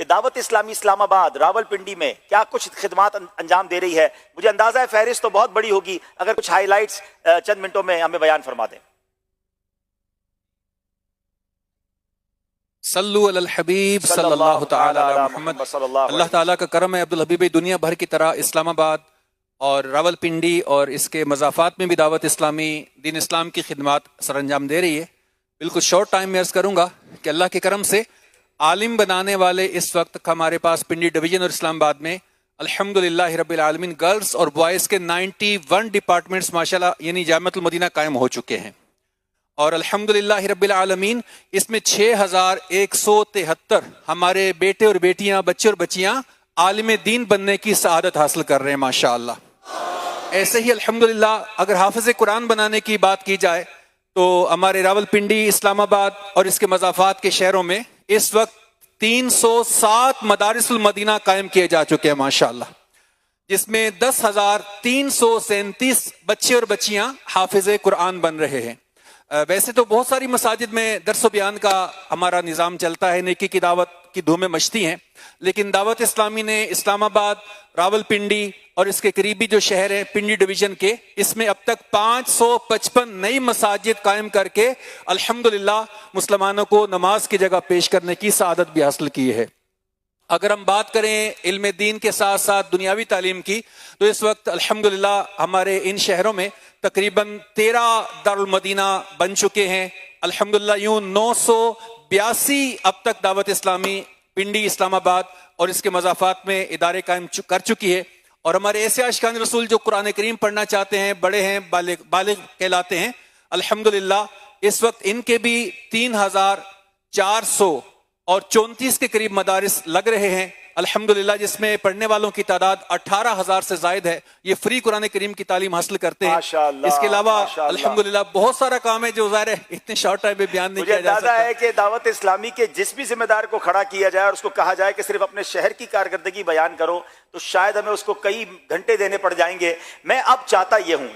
کہ دعوت اسلامی اسلام آباد راول پنڈی میں کیا کچھ خدمات انجام دے رہی ہے. مجھے اندازہ ہے فہرست تو بہت بڑی ہوگی، اگر کچھ ہائی لائٹس چند منٹوں میں ہمیں بیان فرما دیں. صلو علی الحبیب صلی اللہ تعالی علی محمد. اللہ تعالیٰ کا کرم ہے، عبدالحبیب دنیا بھر کی طرح اسلام آباد اور راول پنڈی اور اس کے مضافات میں بھی دعوت اسلامی دین اسلام کی خدمات سر انجام دے رہی ہے. بالکل شارٹ ٹائم میں عرض کروں گا کہ اللہ کے کرم سے عالم بنانے والے اس وقت ہمارے پاس پنڈی ڈویژن اور اسلام آباد میں الحمدللہ رب العالمین گرلز اور بوائز کے 91 ڈپارٹمنٹس ماشاءاللہ یعنی جامعۃ المدینہ قائم ہو چکے ہیں، اور الحمدللہ رب العالمین اس میں 6173 ہمارے بیٹے اور بیٹیاں، بچے اور بچیاں عالم دین بننے کی سعادت حاصل کر رہے ہیں ماشاءاللہ. ایسے ہی الحمدللہ اگر حافظ قرآن بنانے کی بات کی جائے تو ہمارے راول پنڈی، اسلام آباد اور اس کے مضافات کے شہروں میں اس وقت 307 مدارس المدینہ قائم کیے جا چکے ہیں ماشاءاللہ، جس میں 10,337 بچے اور بچیاں حافظ قرآن بن رہے ہیں. ویسے تو بہت ساری مساجد میں درس و بیان کا ہمارا نظام چلتا ہے، نیکی کی دعوت کی دھومیں مچتی ہیں، لیکن دعوت اسلامی نے اسلام آباد، راول پنڈی اور اس کے قریبی جو شہر ہیں پنڈی ڈویژن کے، اس میں اب تک 555 نئی مساجد قائم کر کے الحمدللہ مسلمانوں کو نماز کی جگہ پیش کرنے کی سعادت بھی حاصل کی ہے. اگر ہم بات کریں علم دین کے ساتھ ساتھ دنیاوی تعلیم کی تو اس وقت الحمدللہ ہمارے ان شہروں میں تقریباً 13 دارالمدینہ بن چکے ہیں. الحمدللہ یوں 982 اب تک دعوت اسلامی پنڈی، اسلام آباد اور اس کے مضافات میں ادارے قائم کر چکی ہے. اور ہمارے ایسے عاشقان رسول جو قرآن کریم پڑھنا چاہتے ہیں، بڑے ہیں، بالغ کہلاتے ہیں، الحمدللہ اس وقت ان کے بھی 3434 کے قریب مدارس لگ رہے ہیں الحمدللہ، جس میں پڑھنے والوں کی تعداد 18,000 سے زائد ہے. یہ فری قرآن کریم کی تعلیم حاصل کرتے ہیں. اس کے علاوہ الحمدللہ بہت سارا کام ہے جو ظاہر ہے اتنے شارٹ ٹائم میں بیان نہیں کیا جا سکتا. مجھے اندازہ ہے کہ دعوت اسلامی کے جس بھی ذمہ دار کو کھڑا کیا جائے اور اس کو کہا جائے کہ صرف اپنے شہر کی کارکردگی بیان کرو تو شاید ہمیں اس کو کئی گھنٹے دینے پڑ جائیں گے. میں اب چاہتا یہ ہوں،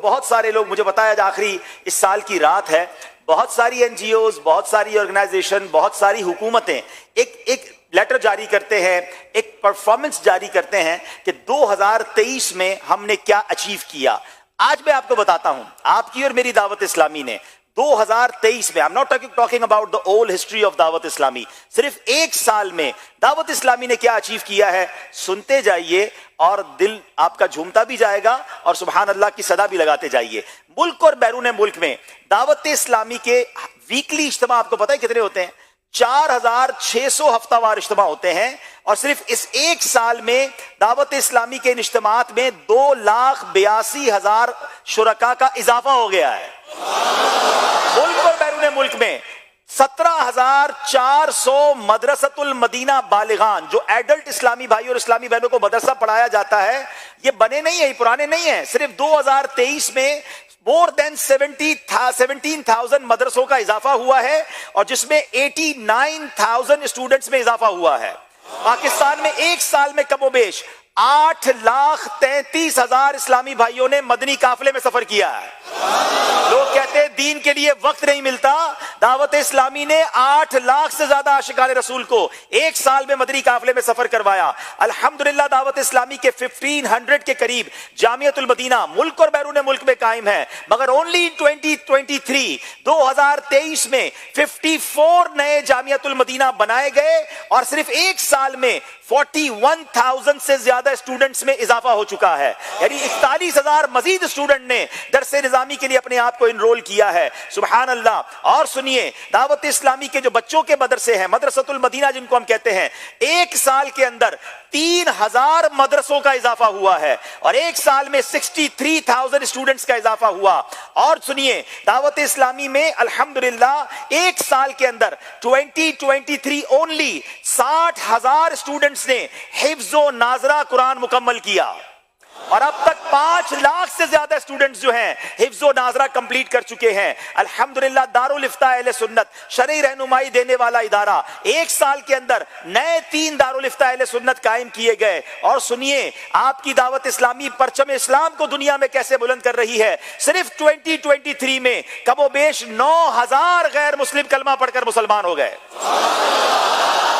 بہت سارے لوگ مجھے بتایا آخری اس سال کی رات ہے، بہت ساری این جی اوز، بہت ساری آرگنائزیشن، بہت ساری حکومتیں ایک لیٹر جاری کرتے ہیں، ایک پرفارمنس جاری کرتے ہیں کہ 2023 میں ہم نے کیا اچیو کیا. آج میں آپ کو بتاتا ہوں، آپ کی اور میری دعوت اسلامی نے 2023 میں، I'm not talking about the old history of دعوت اسلامی، صرف ایک سال میں دعوت اسلامی نے کیا اچیو کیا ہے. سنتے جائیے اور دل آپ کا جھومتا بھی جائے گا اور سبحان اللہ کی صدا بھی لگاتے جائیے. ملک اور بیرون ملک میں دعوت اسلامی کے ویکلی اجتماع آپ کو پتہ ہے کتنے ہوتے ہیں؟ 4,600 ہفتہ وار اجتماع ہوتے ہیں، اور صرف اس ایک سال میں دعوت اسلامی کے ان اجتماعات میں 2,82,000 شرکاء کا اضافہ ہو گیا ہے. ملک اور بیرون ملک میں 17,400 مدرسۃ المدینہ بالغان، جو ایڈلٹ اسلامی بھائی اور اسلامی بہنوں کو مدرسہ پڑھایا جاتا ہے، یہ بنے نہیں ہیں، یہ پرانے نہیں ہیں. صرف 2023 میں more than 17,000 مدرسوں کا اضافہ ہوا ہے، اور جس میں 89,000 اسٹوڈنٹس میں اضافہ ہوا ہے. پاکستان میں ایک سال میں کم و بیش 8,33,000 اسلامی بھائیوں نے مدنی قافلے میں سفر کیا ہے. لوگ کہتے ہیں دین کے لیے وقت نہیں ملتا، دعوت اسلامی نے 8 لاکھ سے زیادہ عاشقان رسول کو ایک سال میں مدنی قافلے میں سفر کروایا. الحمدللہ دعوت اسلامی کے 1500 کے قریب جامعۃ المدینہ ملک اور بیرون ملک میں قائم ہے، مگر اونلی 2023 میں 54 نئے جامعۃ المدینہ بنائے گئے، اور صرف ایک سال میں 41,000 سے زیادہ اسٹوڈنٹس میں اضافہ ہو چکا ہے. یعنی 41,000 مزید اسٹوڈنٹ نے درس نظامی کے لیے اپنے آپ کو انرول کیا ہے. سبحان اللہ. اور سنیے، دعوت اسلامی کے جو بچوں کے مدرسے ہیں، مدرسۃ المدینہ جن کو ہم کہتے ہیں، ایک سال کے اندر 3,000 مدرسوں کا اضافہ ہوا ہے، اور ایک سال میں 63,000 اسٹوڈنٹس کا اضافہ ہوا. اور سنیے، دعوت اسلامی میں الحمدللہ ایک سال کے اندر 2023 اونلی 60,000 اسٹوڈنٹس نے حفظ و ناظرہ قرآن مکمل کیا، اور اب تک 5 لاکھ سے زیادہ اسٹوڈنٹس جو ہیں حفظ و ناظرہ کمپلیٹ کر چکے ہیں. الحمدللہ دارالافتاء اہل سنت شرعی رہنمائی دینے والا ادارہ، ایک سال کے اندر نئے 3 دارالافتاء اہل سنت قائم کیے گئے. اور سنیے، آپ کی دعوت اسلامی پرچم اسلام کو دنیا میں کیسے بلند کر رہی ہے. صرف 2023 میں کم و بیش 9,000 غیر مسلم کلمہ پڑھ کر مسلمان ہو گئے.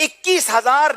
21,000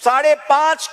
5.5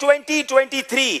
2023